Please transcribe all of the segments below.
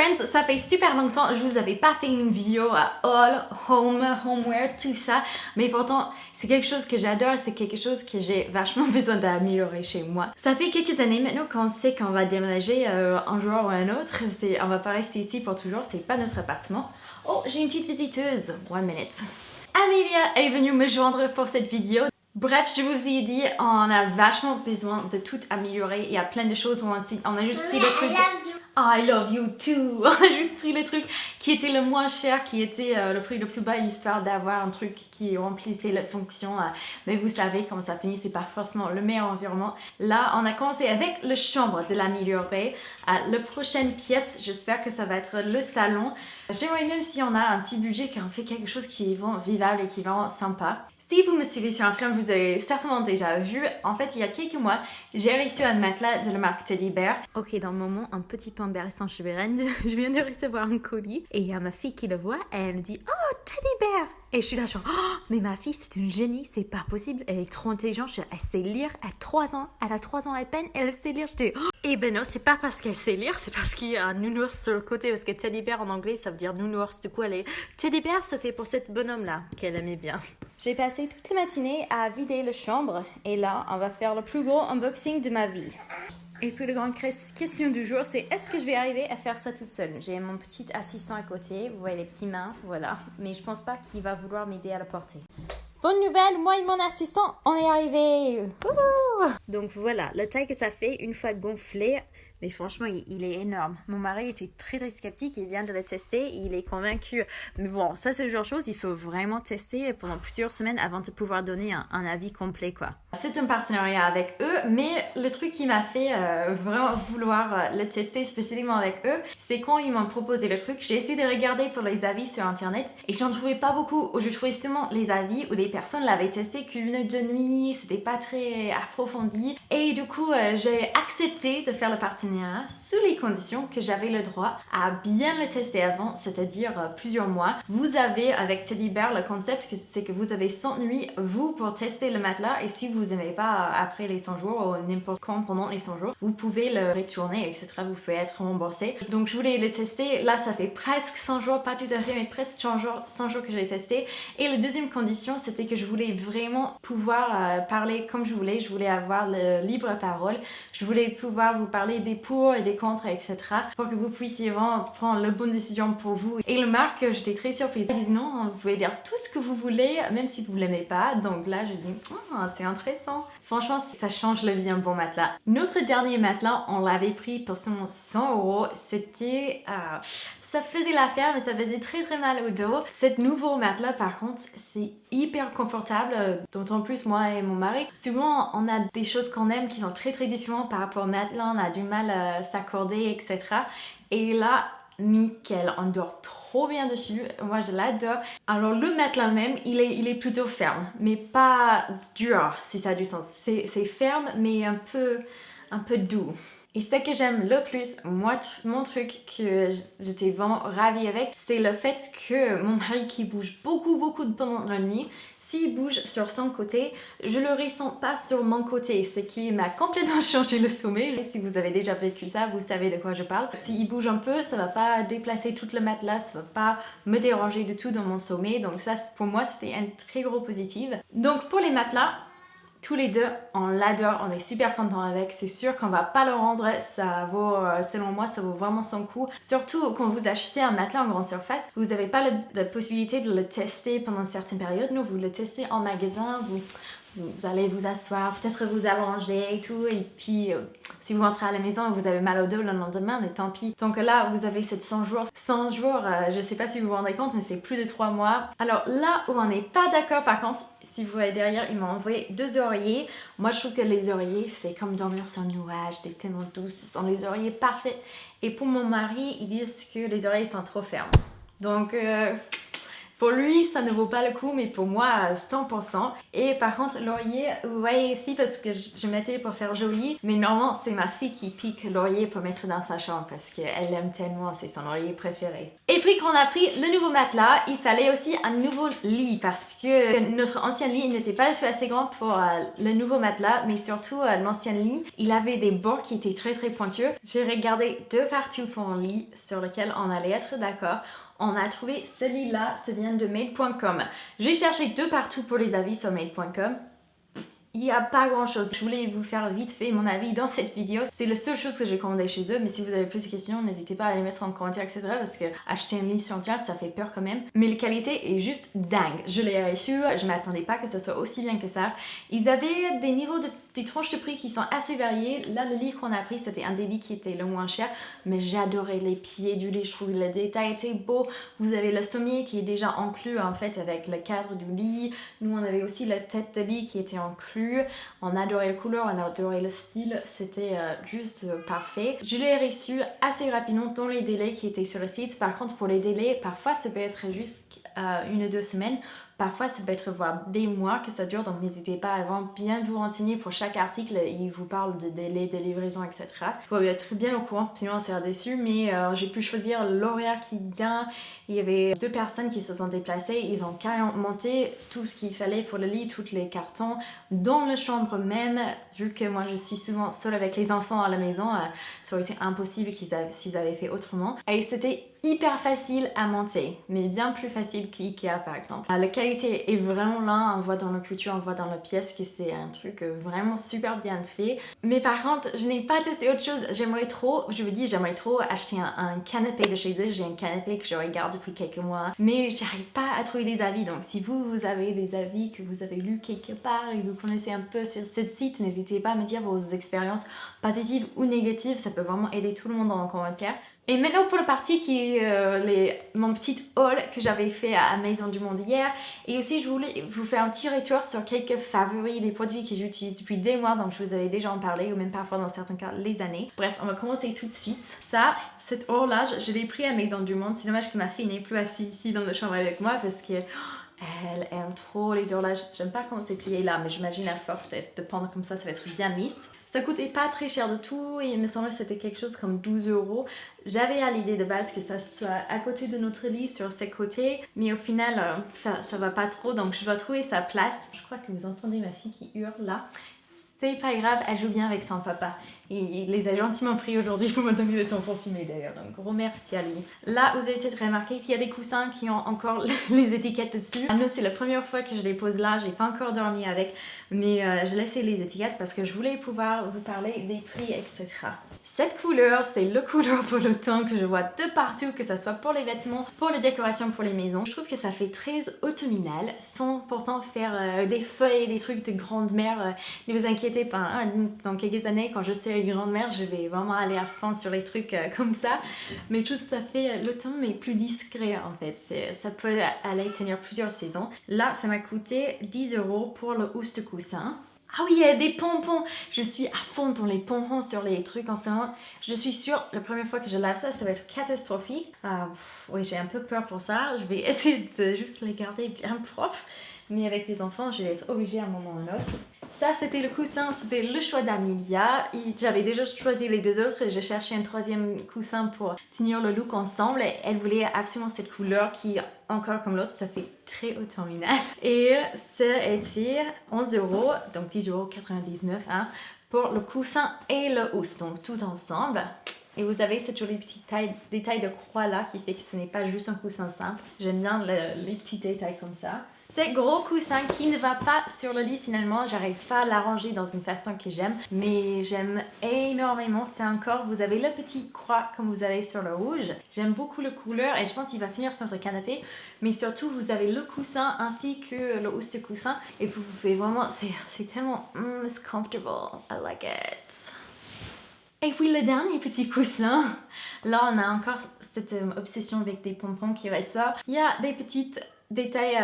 friends, ça fait super longtemps, je vous avais pas fait une vidéo à haul, homeware, tout ça, mais pourtant c'est quelque chose que j'adore, c'est quelque chose que j'ai vachement besoin d'améliorer chez moi. Ça fait quelques années maintenant qu'on sait qu'on va déménager un jour ou un autre, on va pas rester ici pour toujours, c'est pas notre appartement. Oh, j'ai une petite visiteuse, 1 minute. Amelia est venue me joindre pour cette vidéo. Bref, je vous ai dit, on a vachement besoin de tout améliorer. Il y a plein de choses où on a juste pris le truc. I love you too. On a juste pris le truc qui était le moins cher, qui était le prix le plus bas, histoire d'avoir un truc qui remplissait la fonction. Mais vous savez, quand ça finit, c'est pas forcément le meilleur environnement. Là, on a commencé avec la chambre de l'améliorer. La prochaine pièce, j'espère que ça va être le salon. J'aimerais même si on a un petit budget, qu'on fait quelque chose qui est vraiment vivable et qui est vraiment sympa. Si vous me suivez sur Instagram, vous avez certainement déjà vu, en fait, il y a quelques mois, j'ai reçu un matelas de la marque Teddy Bear. Ok, dans le moment, un petit peu embarrassant, je viens de recevoir un colis et il y a ma fille qui le voit et elle me dit « Oh, Teddy Bear !» Et je suis là genre oh, mais ma fille, c'est une génie, c'est pas possible, elle est trop intelligente, elle sait lire à 3 ans, elle a 3 ans à peine, elle sait lire, j'étais oh. Et ben non, c'est pas parce qu'elle sait lire, c'est parce qu'il y a un nounours sur le côté, parce que Teddy Bear en anglais, ça veut dire nounours, du coup elle est... Teddy Bear, c'était pour cette bonhomme-là, qu'elle aimait bien. J'ai passé toute la matinée à vider la chambre, et là, on va faire le plus gros unboxing de ma vie. Et puis la grande question du jour, c'est est-ce que je vais arriver à faire ça toute seule? J'ai mon petit assistant à côté, vous voyez les petites mains, voilà. Mais je pense pas qu'il va vouloir m'aider à la porter. Bonne nouvelle, moi et mon assistant, on est arrivés. Donc voilà, la taille que ça fait une fois gonflé, mais franchement, il est énorme. Mon mari était très très sceptique, il vient de le tester, il est convaincu. Mais bon, ça c'est le genre de chose, il faut vraiment tester pendant plusieurs semaines avant de pouvoir donner un avis complet, quoi. C'est un partenariat avec eux, mais le truc qui m'a fait vraiment vouloir le tester spécifiquement avec eux, c'est quand ils m'ont proposé le truc, j'ai essayé de regarder pour les avis sur internet et j'en trouvais pas beaucoup, où je trouvais seulement les avis où des personnes l'avaient testé qu'une de nuit, c'était pas très approfondi. Et du coup, j'ai accepté de faire le partenariat sous les conditions que j'avais le droit à bien le tester avant, c'est-à-dire plusieurs mois. Vous avez avec Teddy Bear le concept c'est que vous avez 100 nuits vous pour tester le matelas et si vous n'aimez pas après les 100 jours ou n'importe quand pendant les 100 jours, vous pouvez le retourner, etc. Vous pouvez être remboursé. Donc je voulais le tester. Là, ça fait presque 100 jours, pas tout à fait, mais presque 100 jours que je l'ai testé. Et la deuxième condition, c'était que je voulais vraiment pouvoir parler comme je voulais. Je voulais avoir le libre parole. Je voulais pouvoir vous parler des pour et des contre, etc. pour que vous puissiez vraiment prendre la bonne décision pour vous. Et le marque, j'étais très surprise. Ils disent non, vous pouvez dire tout ce que vous voulez, même si vous ne l'aimez pas. Donc là, je dis, oh, c'est intéressant. Franchement, ça change la vie un bon matelas. Notre dernier matelas, on l'avait pris pour seulement 100 €. C'était... ça faisait l'affaire, mais ça faisait très très mal au dos. Cet nouveau matelas, par contre, c'est hyper confortable. D'autant plus, moi et mon mari, souvent on a des choses qu'on aime qui sont très très différentes par rapport au matelas. On a du mal à s'accorder, etc. Et là, nickel, on dort trop bien dessus, moi je l'adore. Alors le matelas même, il est plutôt ferme, mais pas dur, si ça a du sens. C'est ferme, mais un peu doux. Et ce que j'aime le plus, moi, mon truc que j'étais vraiment ravie avec, c'est le fait que mon mari qui bouge beaucoup pendant la nuit, s'il bouge sur son côté, je le ressens pas sur mon côté, ce qui m'a complètement changé le sommeil. Et si vous avez déjà vécu ça, vous savez de quoi je parle. S'il bouge un peu, ça va pas déplacer tout le matelas, ça va pas me déranger du tout dans mon sommeil. Donc ça, pour moi, c'était un très gros positif. Donc pour les matelas, tous les deux, on l'adore, on est super contents avec. C'est sûr qu'on va pas le rendre, ça vaut, selon moi, ça vaut vraiment son coup. Surtout quand vous achetez un matelas en grande surface, vous n'avez pas la possibilité de le tester pendant certaines périodes. Nous, vous le testez en magasin, vous allez vous asseoir, peut-être vous allonger et tout, et puis si vous rentrez à la maison et vous avez mal au dos le lendemain, mais tant pis. Donc là, vous avez cette 100 jours. 100 jours, je sais pas si vous vous rendez compte, mais c'est plus de 3 mois. Alors là où on n'est pas d'accord par contre, si vous voyez derrière, ils m'ont envoyé 2 oreillers. Moi, je trouve que les oreillers, c'est comme dormir sur un nuage, c'est tellement doux, ce sont les oreillers parfaits. Et pour mon mari, ils disent que les oreilles sont trop fermes. Donc... Pour lui, ça ne vaut pas le coup, mais pour moi, 100%. Et par contre, Laurier, vous voyez ici, parce que je mettais pour faire joli, mais normalement, c'est ma fille qui pique Laurier pour mettre dans sa chambre parce qu'elle l'aime tellement, c'est son oreiller préféré. Et puis quand on a pris le nouveau matelas, il fallait aussi un nouveau lit parce que notre ancien lit n'était pas assez grand pour le nouveau matelas, mais surtout l'ancien lit, il avait des bords qui étaient très très pointueux. J'ai regardé de partout pour un lit sur lequel on allait être d'accord. On a trouvé ce lit-là, ça vient de made.com. J'ai cherché de partout pour les avis sur made.com. Il n'y a pas grand chose. Je voulais vous faire vite fait mon avis dans cette vidéo. C'est la seule chose que j'ai commandé chez eux. Mais si vous avez plus de questions, n'hésitez pas à les mettre en commentaire, etc. Parce que acheter un lit sur Internet, ça fait peur quand même. Mais la qualité est juste dingue. Je l'ai reçu. Je m'attendais pas que ça soit aussi bien que ça. Ils avaient des niveaux des tranches de prix qui sont assez variés. Là, le lit qu'on a pris, c'était un des lits qui était le moins cher. Mais j'adorais les pieds du lit. Je trouve le détail était beau. Vous avez le sommier qui est déjà inclus en fait avec le cadre du lit. Nous, on avait aussi la tête de lit qui était inclus. On adorait la couleur, on adorait le style, c'était juste parfait. Je l'ai reçu assez rapidement dans les délais qui étaient sur le site. Par contre, pour les délais, parfois ça peut être juste 1 ou 2 semaines. Parfois, ça peut être voire des mois que ça dure, donc n'hésitez pas à vraiment bien vous renseigner pour chaque article. Il vous parle de délai, de livraison, etc. Il faut être bien au courant, sinon on sera déçu. Mais j'ai pu choisir l'horaire qui vient. Il y avait 2 personnes qui se sont déplacées. Ils ont carrément monté tout ce qu'il fallait pour le lit, tous les cartons, dans la chambre même. Vu que moi, je suis souvent seule avec les enfants à la maison, ça aurait été impossible s'ils avaient fait autrement. Et c'était hyper facile à monter, mais bien plus facile qu'IKEA par exemple. La qualité est vraiment là, on voit dans la culture, on voit dans la pièce que c'est un truc vraiment super bien fait. Mais par contre, je n'ai pas testé autre chose. J'aimerais trop acheter un canapé de chez eux. J'ai un canapé que je regarde depuis quelques mois, mais j'arrive pas à trouver des avis. Donc si vous avez des avis que vous avez lus quelque part et vous connaissez un peu sur ce site, n'hésitez pas à me dire vos expériences positives ou négatives. Ça peut vraiment aider tout le monde en commentaire. Et maintenant pour la partie qui est mon petit haul que j'avais fait à Maison du Monde hier. Et aussi je voulais vous faire un petit retour sur quelques favoris des produits que j'utilise depuis des mois. Donc je vous avais déjà en parlé ou même parfois dans certains cas les années. Bref, on va commencer tout de suite. Cet horloge, je l'ai pris à Maison du Monde. C'est dommage que ma fille n'est plus assise ici dans la chambre avec moi parce que elle aime trop les horloges. J'aime pas comment c'est plié là, mais j'imagine à force de prendre comme ça va être bien lisse. Ça coûtait pas très cher du tout et il me semble que c'était quelque chose comme 12 €. J'avais à l'idée de base que ça soit à côté de notre lit, sur ses côtés, mais au final, ça va pas trop, donc je dois trouver sa place. Je crois que vous entendez ma fille qui hurle là. C'est pas grave, elle joue bien avec son papa. Il les a gentiment pris aujourd'hui pour me donner le temps pour filmer d'ailleurs, donc gros merci à lui. Là, vous avez peut-être remarqué qu'il y a des coussins qui ont encore les étiquettes dessus. Nous, c'est la première fois que je les pose là, j'ai pas encore dormi avec, mais je laissais les étiquettes parce que je voulais pouvoir vous parler des prix, etc. Cette couleur, c'est le couleur pour l'automne que je vois de partout, que ce soit pour les vêtements, pour les décorations, pour les maisons. Je trouve que ça fait très automnal, sans pourtant faire des feuilles, des trucs de grande-mère. Ne vous inquiétez pas, hein, dans quelques années, quand je serai grand-mère, je vais vraiment aller à fond sur les trucs comme ça. Mais tout à fait l'automne, mais plus discret en fait. Ça peut aller tenir plusieurs saisons. Là, ça m'a coûté 10 € pour le housse de coussin. Ah oui, il y a des pompons. Je suis à fond dans les pompons sur les trucs en ce moment. Je suis sûre, la première fois que je lave ça, ça va être catastrophique. Oui, j'ai un peu peur pour ça. Je vais essayer de juste les garder bien propres. Mais avec les enfants, je vais être obligée à un moment ou à un autre. Ça, c'était le coussin, c'était le choix d'Amelia. J'avais déjà choisi les 2 autres et je cherchais un 3e coussin pour tenir le look ensemble. Et elle voulait absolument cette couleur qui, encore comme l'autre, ça fait très automnal. Et ça était 11 €, donc 10,99 € hein, pour le coussin et le housse, donc tout ensemble. Et vous avez cette jolie petite détail de croix là qui fait que ce n'est pas juste un coussin simple. J'aime bien les petits détails comme ça. C'est gros coussin qui ne va pas sur le lit finalement, j'arrive pas à l'arranger dans une façon que j'aime, mais j'aime énormément. C'est encore, vous avez le petit croix comme vous avez sur le rouge. J'aime beaucoup la couleur et je pense qu'il va finir sur votre canapé, mais surtout vous avez le coussin ainsi que le housse de coussin et vous pouvez vraiment, c'est tellement, it's comfortable, I like it. Et puis le dernier petit coussin, là on a encore cette obsession avec des pompons qui ressortent. Il y a des petites détail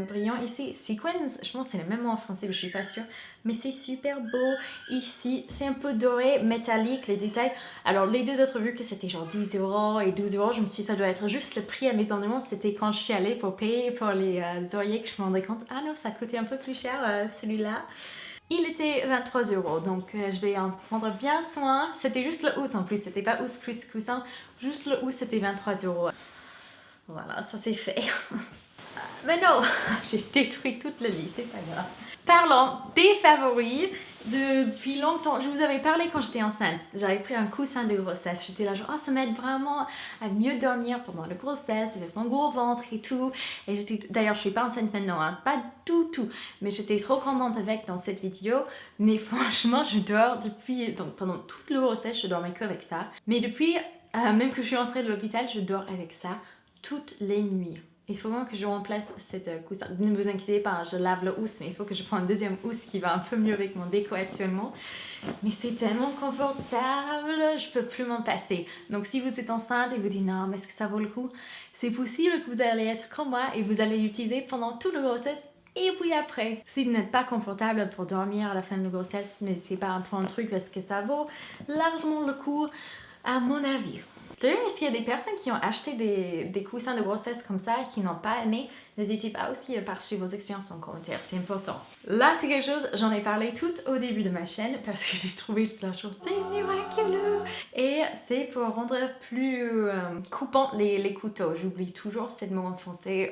brillant ici, sequins, je pense que c'est le même mot en français, mais je suis pas sûre. Mais c'est super beau. Ici, c'est un peu doré, métallique, les détails. Alors, les deux autres, vu que c'était genre 10 € et 12 €, je me suis dit, ça doit être juste le prix à mes ornements. C'était quand je suis allée pour payer pour les oreillers que je me rendais compte, ah non, ça coûtait un peu plus cher celui-là. Il était 23 €, donc je vais en prendre bien soin. C'était juste le housse en plus, c'était pas housse plus coussin, juste le housse c'était 23 €. Voilà, ça c'est fait. Mais non, j'ai détruit toute le lit, c'est pas grave. Parlons des favoris. Depuis longtemps, je vous avais parlé quand j'étais enceinte. J'avais pris un coussin de grossesse. J'étais là genre, oh, ça m'aide vraiment à mieux dormir pendant la grossesse, avec mon gros ventre et tout. Et j'étais, d'ailleurs, je suis pas enceinte maintenant, hein, pas du tout. Mais j'étais trop contente avec dans cette vidéo. Mais franchement, je dors depuis, donc pendant toute la grossesse, je dormais qu'avec ça. Mais depuis, même que je suis rentrée de l'hôpital, je dors avec ça toutes les nuits. Il faut vraiment que je remplace cette coussin. Ne vous inquiétez pas, je lave le housse, mais il faut que je prenne un deuxième housse qui va un peu mieux avec mon déco actuellement. Mais c'est tellement confortable, je peux plus m'en passer. Donc si vous êtes enceinte et vous dites non, mais est-ce que ça vaut le coup? C'est possible que vous allez être comme moi et vous allez l'utiliser pendant toute la grossesse et puis après. Si vous n'êtes pas confortable pour dormir à la fin de la grossesse, n'hésitez pas à prendre un truc parce que ça vaut largement le coup, à mon avis. D'ailleurs, est-ce qu'il y a des personnes qui ont acheté des coussins de grossesse comme ça et qui n'ont pas aimé? N'hésitez pas aussi à partager vos expériences en commentaire, c'est important. Là, c'est quelque chose, j'en ai parlé tout au début de ma chaîne parce que j'ai trouvé toute la chose, c'est miraculeux! Et c'est pour rendre plus coupant les couteaux. J'oublie toujours ce mot en français.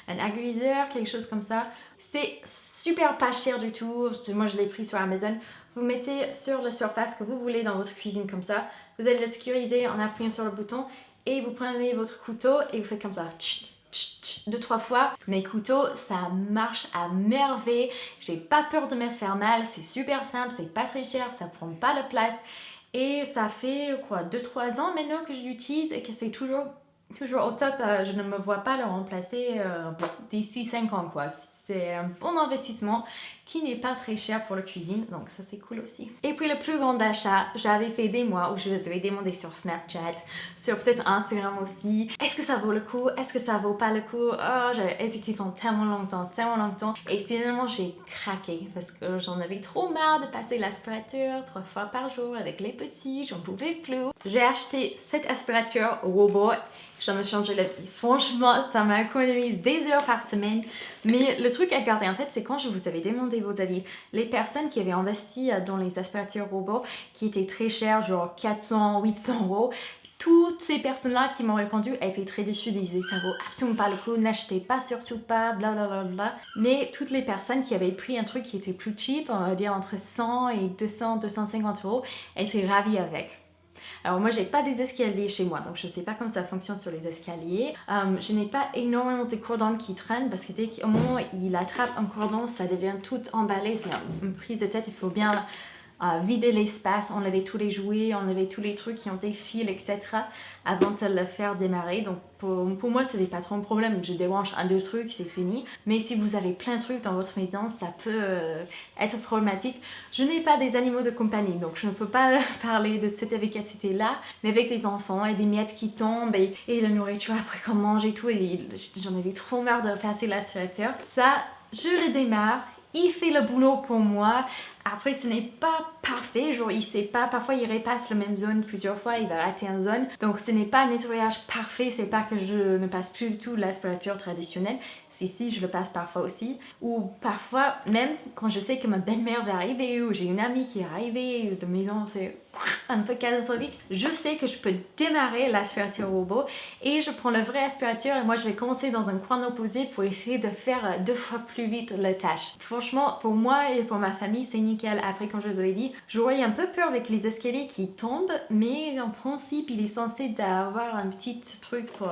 Un aiguiseur, quelque chose comme ça. C'est super pas cher du tout. Moi, je l'ai pris sur Amazon. Vous mettez sur la surface que vous voulez dans votre cuisine comme ça. Vous allez le sécuriser en appuyant sur le bouton et vous prenez votre couteau et vous faites comme ça. 2-3 fois. Mes couteaux, ça marche à merveille. J'ai pas peur de me faire mal. C'est super simple, c'est pas très cher, ça prend pas de place. Et ça fait quoi, 2-3 ans maintenant que je l'utilise et que c'est toujours au top. Je ne me vois pas le remplacer d'ici 5 ans quoi. C'est un bon investissement qui n'est pas très cher pour la cuisine, donc ça c'est cool aussi. Et puis le plus grand achat, j'avais fait des mois où je les avais demandé sur Snapchat, sur peut-être Instagram aussi. Est-ce que ça vaut le coup? Est-ce que ça vaut pas le coup? Oh, j'avais hésité pendant tellement longtemps. Et finalement j'ai craqué parce que j'en avais trop marre de passer l'aspirateur 3 fois par jour avec les petits, j'en pouvais plus. J'ai acheté cet aspirateur robot. Ça m'a changé la vie. Franchement, ça m'a économisé des heures par semaine. Mais le truc à garder en tête, c'est quand je vous avais demandé vos avis, les personnes qui avaient investi dans les aspirateurs robots, qui étaient très chers, genre 400, 800 €, toutes ces personnes-là qui m'ont répondu étaient très déçues, disaient ça vaut absolument pas le coup, n'achetez pas, surtout pas, blablabla. Mais toutes les personnes qui avaient pris un truc qui était plus cheap, on va dire entre 100 et 200, 250 € étaient ravies avec. Alors moi j'ai pas des escaliers chez moi, donc je sais pas comment ça fonctionne sur les escaliers. Je n'ai pas énormément de cordons qui traînent parce que dès qu'au moment où il attrape un cordon, ça devient tout emballé, c'est une prise de tête, il faut bien vider l'espace, enlever tous les jouets, enlever tous les trucs qui ont des fils, etc. avant de le faire démarrer. Donc pour moi, ce n'est pas trop un problème. Je débranche un, deux trucs, c'est fini. Mais si vous avez plein de trucs dans votre maison, ça peut être problématique. Je n'ai pas des animaux de compagnie, donc je ne peux pas parler de cette efficacité-là. Mais avec des enfants et des miettes qui tombent et la nourriture après qu'on mange et tout, et j'en avais trop marre de passer l'aspirateur. Ça, je le démarre. Il fait le boulot pour moi. Après, ce n'est pas parfait, genre il sait pas, parfois il repasse la même zone plusieurs fois, il va rater une zone. Donc ce n'est pas un nettoyage parfait, c'est pas que je ne passe plus du tout l'aspirateur traditionnel. Si, je le passe parfois aussi. Ou parfois, même quand je sais que ma belle-mère va arriver ou j'ai une amie qui est arrivée de maison, c'est un peu catastrophique. Je sais que je peux démarrer l'aspirateur robot et je prends le vrai aspirateur et moi je vais commencer dans un coin opposé pour essayer de faire 2 fois plus vite la tâche. Franchement, pour moi et pour ma famille, c'est nickel. Après, comme je vous avais dit, j'aurais un peu peur avec les escaliers qui tombent, mais en principe, il est censé avoir un petit truc pour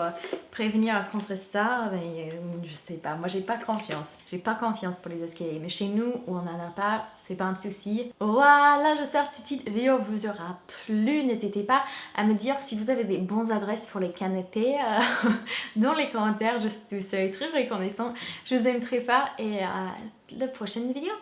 prévenir contre ça. Mais je sais pas, moi j'ai pas confiance. J'ai pas confiance pour les escaliers, mais chez nous où on en a pas, c'est pas un souci. Voilà, j'espère que cette petite vidéo vous aura plu. N'hésitez pas à me dire si vous avez des bonnes adresses pour les canapés dans les commentaires. Je vous serai très reconnaissant. Je vous aime très fort et à la prochaine vidéo.